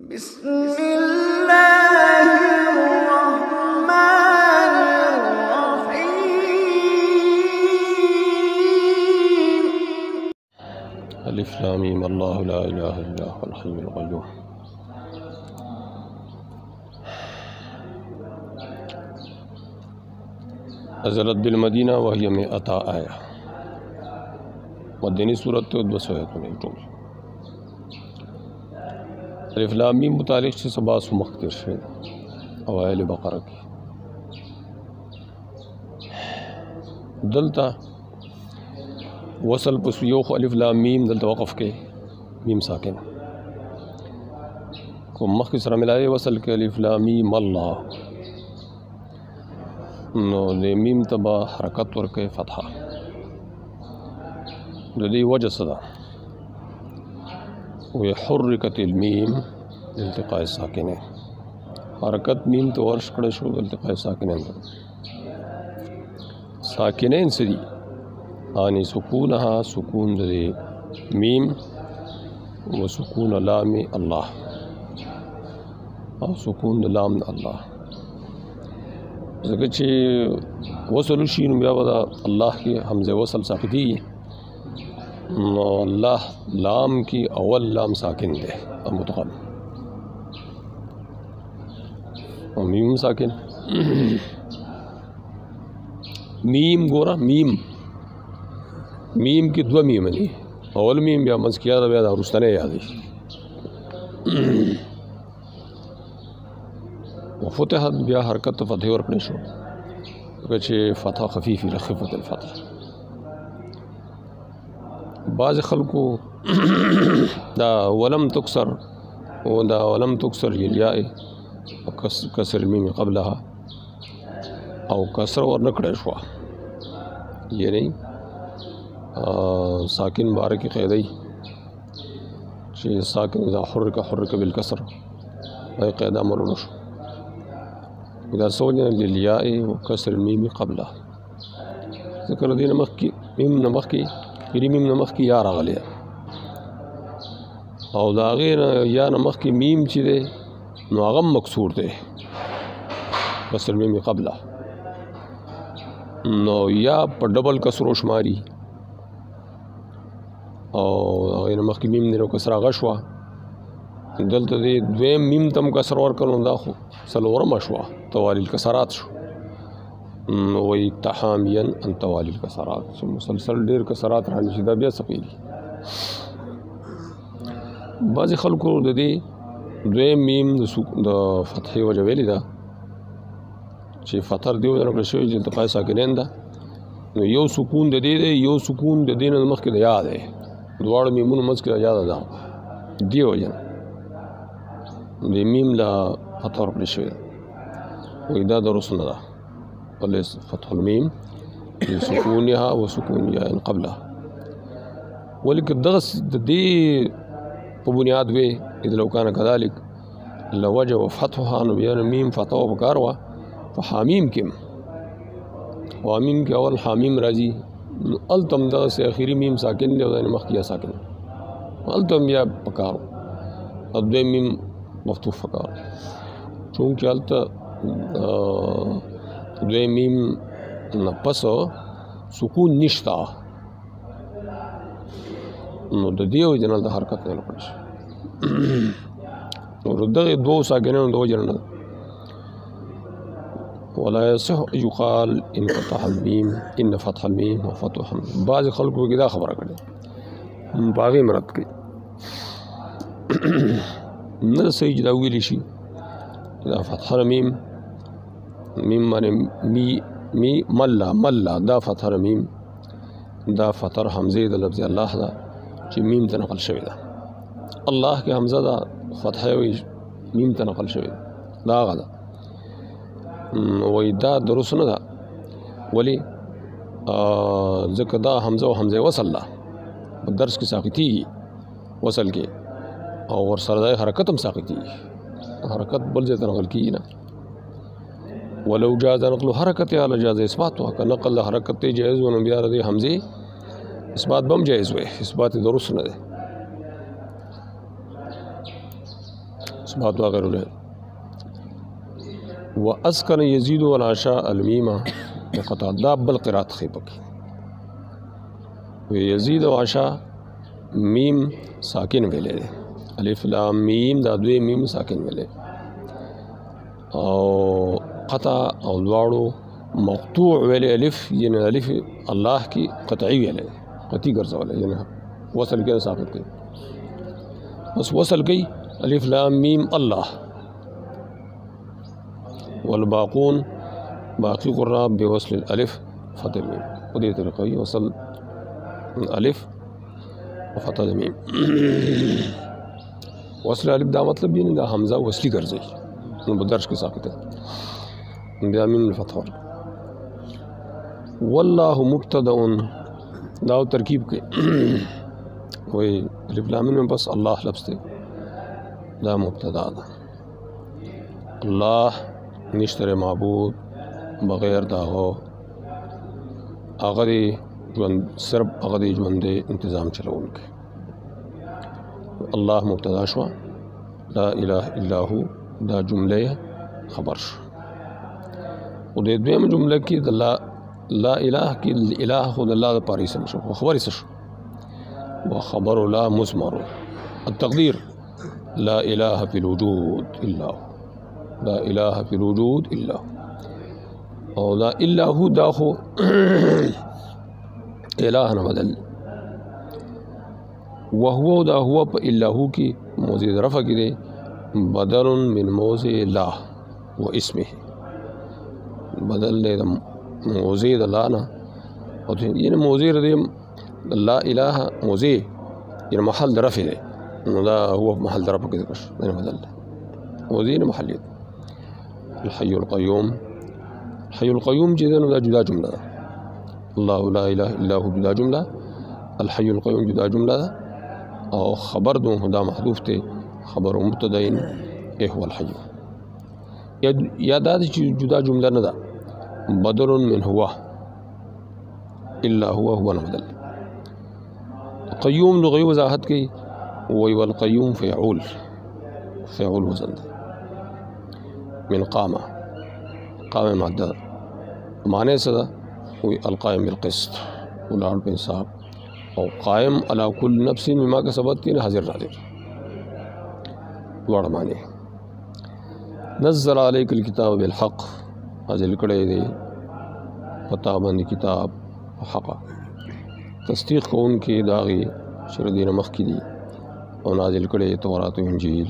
बिस्मिल्लाहिर्रहमानिर्रहीम। अलिफ लाम मीम अल्लाहु ला इलाहा इल्ला हुवल हय्युल क़य्यूम। नज़लत बिल मदीना वहिय में अता आया। मदनी सूरत 201 टोल। अलिफ लाम मीम मुतालिक से सबास मुख्तर से अवाइल बक़रा की दलता वसल पसुयो अलिफ लाम मीम दलता वक़फ़ के मीम साकिन को मख की सरा मिलाए वसल के अलिफ लाम मीम अल्लाह नो दे मीम तबा हरकत वर्के फ़तहा जदी वजह सदा वे हुर्रिकतिल मीम इल्तिक़ाए साकिनें हरकत मीम तो वर्ष कड़े शो इल्तिक़ाए साकिनें सदी आनी सुकूनहा सुकून दे मीम व सुकून लाम अल्लाह और सुकून लाम अल्लाह ज़कचे वसल शीन बिया वदा अल्लाह के हमज़े वसल साकिती अल्लाह लाम की अवल लाम साकिन दे मुतक़म और मीम साकिन मीम गोरा मीम की दो मीम नहीं अवल मीम बिया मज़ किया था बिया रुस्तने यादी फ़तहत बिया हरकत फ़तह और अपने शो कचे फ़तह खफ़ीफ़ी रखफ़त फ़तह बाज़ खल्को दा वलम तुक्सर याए कसर मीम क़ब्लहा और कसर और नकड़े शुआ ये नहीं साकिन बार की क़ैदई चे साकिन इज़ा हुर्रिक बिल कसर वही क़ैदा मरुश इधर सोचने लियाए व कसर मीम क़ब्ला ज़िक्र दी नमक की मीम नमक की फिर मीम नमक की या रागलिया और दागे या नमक की मीम चीज़े नागम मकसूर दे कसर मीम क़ब्ला नो या पर डबल कसर शुमारी और नमक की मीम ने कसरा गशवा दल तो दे द्वेम मीम तम कसर और करूँ दाखो सलोरम अशवा तवालिल कसरात शो वही तहामियन अन तवालिल कसरात से मुसलसल डेर कसरात रहने सीधा बिया सकीली बाज़ खल्को दे द्वेम मीम द फ़तह वजह वेली दा चे फ़तर दियो जना प्रशो इल्तिक़ाए साकिनें दा यो सुकून दे यो सुकून दे न मख के याद है द्वाड़ मीमुन मज़ के याद दा दियो जना दे मीम ला फ़तर प्रशो वहीदा दरुसन दा पहले फ़तहुल मीम सुकून यहाँ व सुकून या इन क़ब्ला वलिक दगस दे बुनियाद वे इधर लौकान कदालिक लवजह व फ़तहा नबियान मीम फ़तह बकारवा फ़हामीम किम वामीम के अवल हामीम राजी अलतम दगस से आखिरी मीम साकिन ले मखिया साकिन अलतम या बकार अद्वे मीम मफ्तूफ़ फ़कार चूँकि अलता द्वे मीम न पस सुकून निश्ता नो दियो जनल द हरकत नहीं पड़े और दगे दो साकिन दो जनल वला यसह युक़ाल इन फ़तहल मीम इन फ़तहल मीम व फ़तहुल बाज़ खल्क़ गिदा खबर करे बागी मरद की न सही जदा विली शी इदा फ़तहल मीम माने मी मल्ला दा फ़तहल मीम दा फ़तर हमज़े दा लफ्ज़ अल्लाह दा ची मीम तनक़ल शविदा अल्लाह के हमज़ा दा फ़तह मीम तनक़ल शविदा दा गदा वही दा दुरुस्त न दा वली ज़िक्र दा हमज़े वसल्ला दर्स की साक़िती वसल के और सरदाए हरकतम साक़िती हरकत बल जे तनक़ल की ना वलो जाज़ नक़ल हरकत अला जाज़ इस्बात का नक़ल हरकत जायज़ व नबिया रदी हमज़े इस्बात बम जायज़ हुए इस्बात दुरुस्त न दे इस्बात वगैरह रहे व अस्कन यजीद वलाशा अलमीमा क़ता बल क़िरात खिबक यजीद वाशा मीम साकिन वेले अलिफ लाम मीम दा दुए मीम साकिन वेले और क़ता और द्वाड़ो मक़तू वेले अलिफ यानी अलिफ अल्लाह की क़तई वेले क़ती गर्ज़ वाले यानी वसल के साबित गई बस वसल गई अलिफ लाम मीम अल्लाह वलबाक़ून बाक़ी क़ुर्रा बेवसल अलिफ फ़तह मीम उदे तरीक़ा वसल अलिफ फ़तह मीम वसल अलिफ दा मतलब ये नहीं हमज़ा वसली गर्ज़ बदर्श के साबित है मीम फ़तह वल्लाहु मुब्तदउन दाव तरकीब के वही अलिफ लाम मीम में बस अल्लाह लफ्ज़ थे दा मुब्तदा अल्लाह निश्तर माबूद बग़ैर दाहो आगरी सिर्फ आगरी जुंदे इंतज़ाम चलो उनके अल्लाह मुब्तदा शुआ ला इलाहा इल्लाहु दा जुमले ख़बर उदे दुएम जुमले की ला इलाह की इलाह खुद अल्लाह पारी समझो ख़बर इस व ख़बर ला मुज़मर तक़दीर ला इलाहा फ़िल वजूद इल्लाहु ला इलाहा फ़िल वजूद इल्लाहु और ला इल्लाहु दाखो इलाह न बदल वहुआ दा हुआ पर इल्लाहु की मौज़ूद रफ़ा की दे बदल मिन मौज़े ला व इसमें बदल दे मौज़ूद ला ना और ये मौज़ूद दे ला इलाहा मौज़े ये महल रफ़ दे दा हुआ महल रफ़ की कश मैंने बदल मौज़ूद महलियत हय्युल क़य्यूम हय्युल क़य्यूम चीज़ें दा जुदा जुमला अल्लाह ला इलाहा इल्ला हु जुदा जुमला अल हय्युल क़य्यूम जुदा जुमला और ख़बर दो खुदा महदूफ़ थे ख़बर मुब्तदाइन एहुल हय्यु यादाद जुदा जुमला न दा बदलुन मिन हुआ इल्ला हुआ हुआ न बदल क़य्यूम लुग़वी वज़ाहत की वही वल क़य्यूम फ़िऊल वज़न मिन क़ामा क़ाम मादा माने सदा वही अलक़ाइम बिल क़िस्त उलाड़ पे इंसाफ और क़ायम अला कुल्लि नफ्सिन बिमा कसबत की हाज़िर नाज़िर वाड़ माने नज़्ज़ल अलैकल किताब बिल हक़ नाज़िल करे दे पता बंद किताब हक़ा तस्दीक़ को उनके दागी शरदीन मख की दी और नाज़िल करे तौरात व इंजील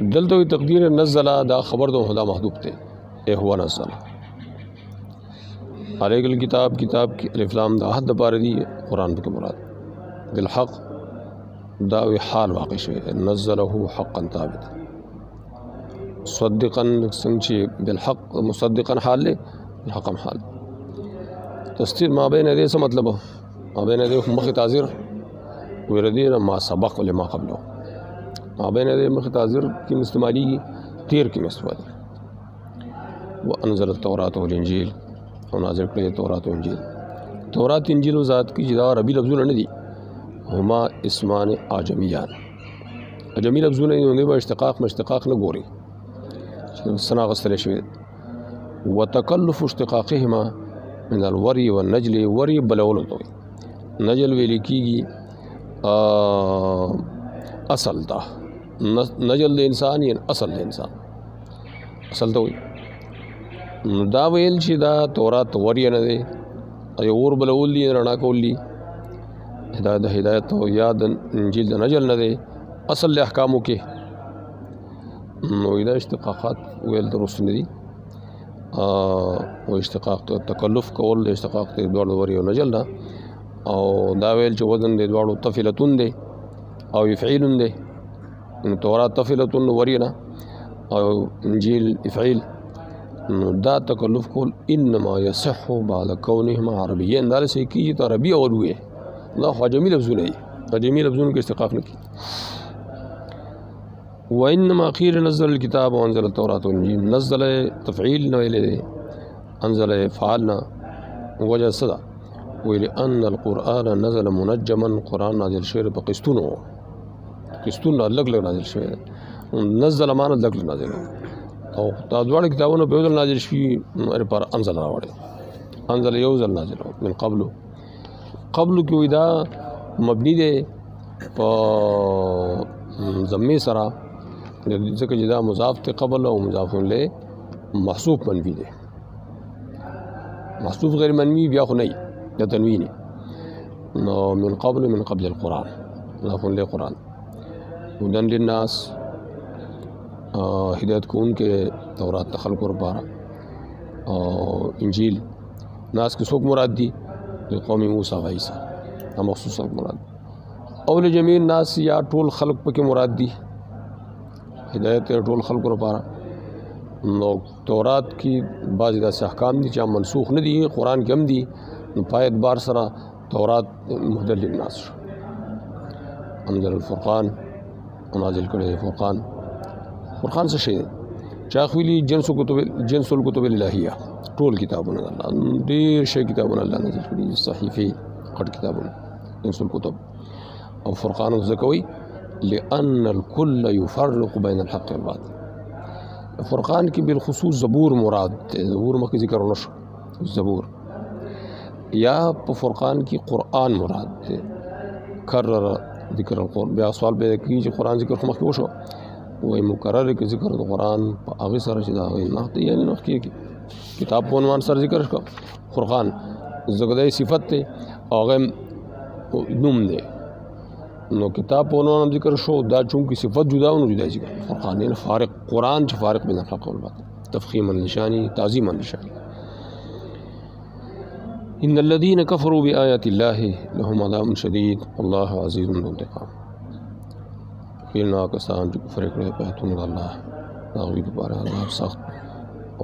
दल तो तकदीर नज़्ज़ला दा ख़बर दो खुदा महदूब थे ए हुआ नज़्ज़ला अलैकल किताब किताब की अलिफ लाम दा हद पार दी कुरान के मुराद बिल हक़ दावे हाल वाक़िश है नज़्ज़लहु हक़्क़न ताबित मुसद्दिक़न संची बिल हक़ मुसद्दिक़न हाल ले हक़म हाल तस्दीर माबैन दे से मतलब माबैन दे मख ताज़िर वरदीन मा सबक़ व मा क़ब्लहु माबैन दे मख ताज़िर की इस्तेमाली की तीर की इस्तेमाली व अनज़ल तौरात व इंजील और नाज़िल करे तौरात व इंजील तौरात इंजील ज़ात की जिदा अरबी लफ्ज़ों ने दी हुमा इस्मान आजमियान अजमी लफ्ज़ों ने होंगे वह इश्तिक़ाक़ न गोरी सना गस्तर शवे व तकल्लुफ़ इश्तिक़ाक़हिमा मिनल वरी व नजल वरी बलौल तो नजल वेली की असल दा नजल दे इंसान या असल दे इंसान असल तो दा वेल दा तौरात वरी न दे अरे और बलौल दी रणा कोल दी हिदायत तो याद इंजील नजल न दे असल अहकामों के इदा इश्तिक़ाक़ात वेल तो रुस्न दी वो इश्तिक़ाक़ तो तकल्लुफ़ कौल दे इश्तिक़ाक़ ते द्वार वरी और नजल ना और दावेल जो वज़न दे द्वार तफ़िलतुन दे और इफ़ईलुन दे तौरात तफ़िलतुन वरी ना और इंजील इफ़ईल दा तकल्लुफ़ कौल इन्नमा यसहु बाद कौनिहिमा अरबिय्यन दाले से की तो अरबी और हुए ना अजमी लफ्ज़ों नहीं अजमी लफ्ज़ों के इस्तिक़ाक़ न की व इन्नमा आखिर नज़्ज़ल किताब व अनज़ल तौरात व इंजील नज़्ज़ल तफ़ईल न वेले अनज़ल फ़ाल ना वजह सदा ویل ان القرآن نزل منجما قرآن نازل شوی په قسطونو لږ نازل شوی نزل معنا لږ نازل او دا دواړه کتابونه په یو ځل نازل شوي پر انزل راوړی انزل یو ځل نازل من قبل کې وی دا مبني دی په ضمې سره ځکه چې دا مضاف ته قبل او مضاف الیه محذوف منفي دی محذوف غیر منفي بیا خو نه یا تنوین نو من قبل القرآن مضاف الیه قرآن هدن للناس ہدایت کو ان کے تورات تخلق اور پارا انجیل ناس کے سوک مراد دی قومی موسیٰ و عیسیٰ مخصوص مراد اول جميع ناس یا ټول خلق پکې مراد دی ہدایت ټول خلق اور پارا نو تورات کی بعض داسې احکام دي چې منسوخ نه دي قرآن کې هم دي نو په اعتبار سره تورات مهدل للناس شو انزل الفرقان نازل کړی فرقان څه شی دی چاخویلی جنس الکتب الالهیه ټول کتابونه الله ډېر شی کتابونه الله نازل کړي صحیفې غټ کتابونه جنس الکتب او فرقان ذکوي لأن الكل يفرق بين الحق والباطل فرقان کی بالخصوص زبور مراد زبور مخکې ذکر ونشو زبور یا په فرقان کی قرآن مراد دی کرر ذکر القرآن بیا سوال پیدا کیږي چې قرآن ذکر خو مخکې وشو وای مکرر کې ذکر د قرآن په هغه سره چې دا وایي نه ته یعنی نه کېږي کتاب په عنوان سره ذکر شو فرقان زګدای صفت ته هغه نوم دی نو کتاب په عنوان ذکر شو دا چونکه صفت جدا او جدا ذکر فرقان نه فارق قرآن چې فارق بین الحق والباطل تفخیما لشانی تعظیما لشانی ان الذين كفروا بآيات الله لهم عذاب شديد والله عزيز ذو انتقام خیلنا کسان جو کفر کړي په هتون الله هغوی لپاره عذاب سخت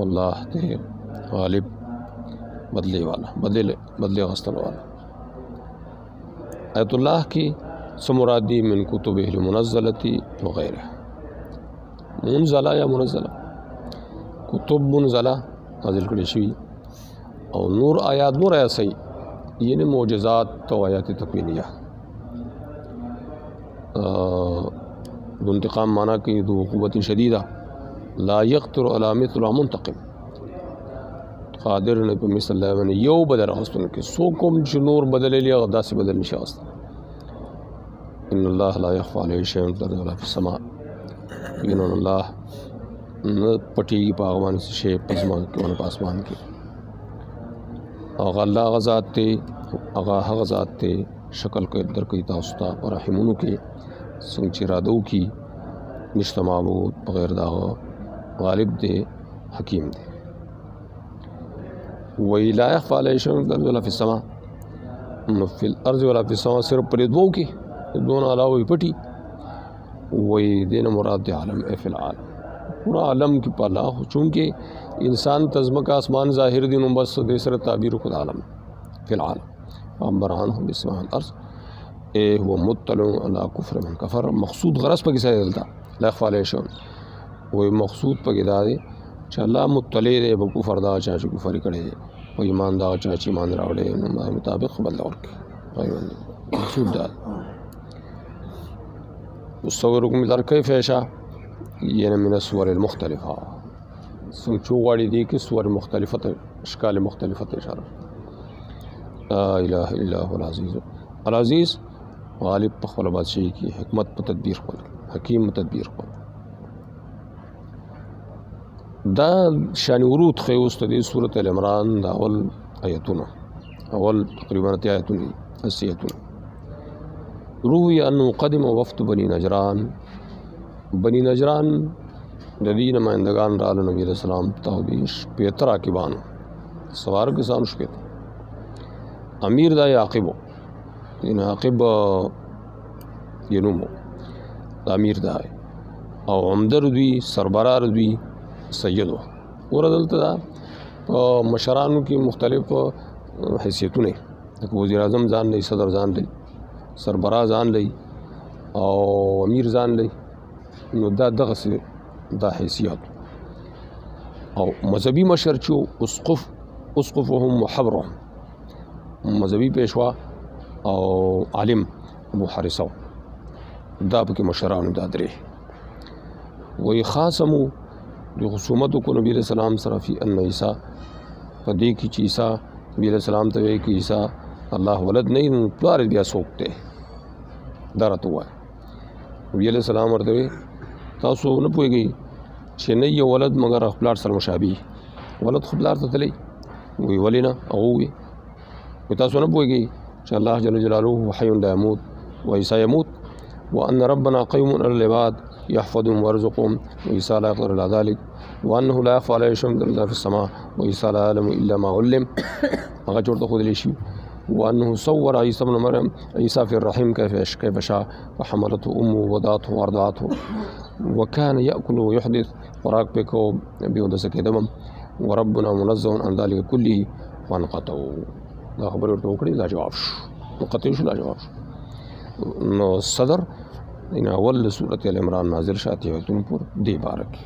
الله ته غالب بدلے والا بدلے غستل والا آیت اللہ کی سمرادی من کتب المنزلتی وغیرہ منزلہ یا منزلہ کتب منزلہ نازل کړي شوي او نور آیات صحیح یعنی معجزات و آیات تکوینیہ دو انتقام مانا کہ دو قوت شدیدہ لا یقتر علی مثل منتقم قادر نے په مثل الله باندې یو بدل راغستون کې سو کوم چې نور بدل لري او داسې بدل نشي اغسطل ان الله لا يخفى عليه شيء في الارض ولا في السماء ان الله نه پټي په هغه باندې شی پسمان کې په اسمان کې او الله غزاد ته هغه ذات ته شکل کې در کوي تاسو ته پر رحمونو کې څنګه چې رادو کې نشته معبود بغیر دا غالب دی حکیم دی وی لا يخفى عليه شيء في الارض ولا في السماء في الارض ولا في السماء صرف پر دوو کې دون علاوه پټي وی دین مراد دی عالم فی العالم پورا عالم کې په الله چونکه انسان تزمک آسمان ظاهر دي نو بس د سره تعبیر خود عالم فی العالم امرانهم بسماء الارض هو مطلع على کفر من کفر مقصود غرض پکې څه دلته لا يخفى عليه شيء وی مقصود پکې دا دی چې الله مطلع دی په کفر دا چې کفر کړي او ایمان دا چې ایمان راوړي نو مطابق بدل ورکړي مقصود دا تصوركم در كيف يشاء يعني من الصور المختلفة سمچو غاڑی دی کہ صور مختلفة اشکال مختلفة اشارہ لا الہ الا هو العزیز العزیز غالب پخول بادشاہی کی حکمت پر تدبیر خود حکیم تدبیر خود دا شان ورود خیوست دی سورة العمران دا اول آیتون اول تقریبا 80 آیتون روی انو قدم وفد بنی نجران ددی نمائندگان رال نبی علیہ السلام تاویش پیتر عاقبان سوار کے سان شپیت امیر دا عاقبو یعنی عاقب ینومو دا امیر دا او عمدر دوی سربرار دوی سیدو وردلتا دا مشرانو کی مختلف حیثیتوں نے وزیر اعظم ځان لئی صدر ځان لئی سربراہ ځان لئی او امیر ځان لئی نو دا دغه دا حیثیت او مذهبي مشر چې اسقفهم وحبرهم مذهبي پیشوا او عالم ابو حارثه دا پکې مشرانو دا درې وی خاصمو د خصومت کو نبی علیہ السلام سره فی ان عیسی په دې کې چې عیسی نبی علیہ السلام ته وی کې عیسی الله ولد نه پلار بیا سوکته درته وای نبی علیہ السلام ورته تاسو نه پوهیږئ چې نه یو ولد مگر خپل سره مشابه ولد خپل ته تلی وی ولینا او وی تاسو نه پوهیږئ چې الله جل جلاله حي لا يموت وعيسى يموت وأن ربنا قيوم على العباد يحفظهم ويرزقهم وعيسى لا يقدر على ذلك وأنه لا يخفى عليه شيء من في السماء وعيسى لا يعلم إلا ما علم هغه جوړ خو دلی شي وأنه صور عيسى ابن مريم عيسى في الرحم كيف شاء فحملته أمه ووضعته وأرضعته وكان يأكل ويحدث وراك بكو بيودس كدمم وربنا منزه عن ذلك كله وانقطعوا دا خبر ورته وکړي دا جواب شو منقطع شو دا جواب شو نو صدر ان اول سورۃ ال عمران نازل شاته وتون پر دی بارک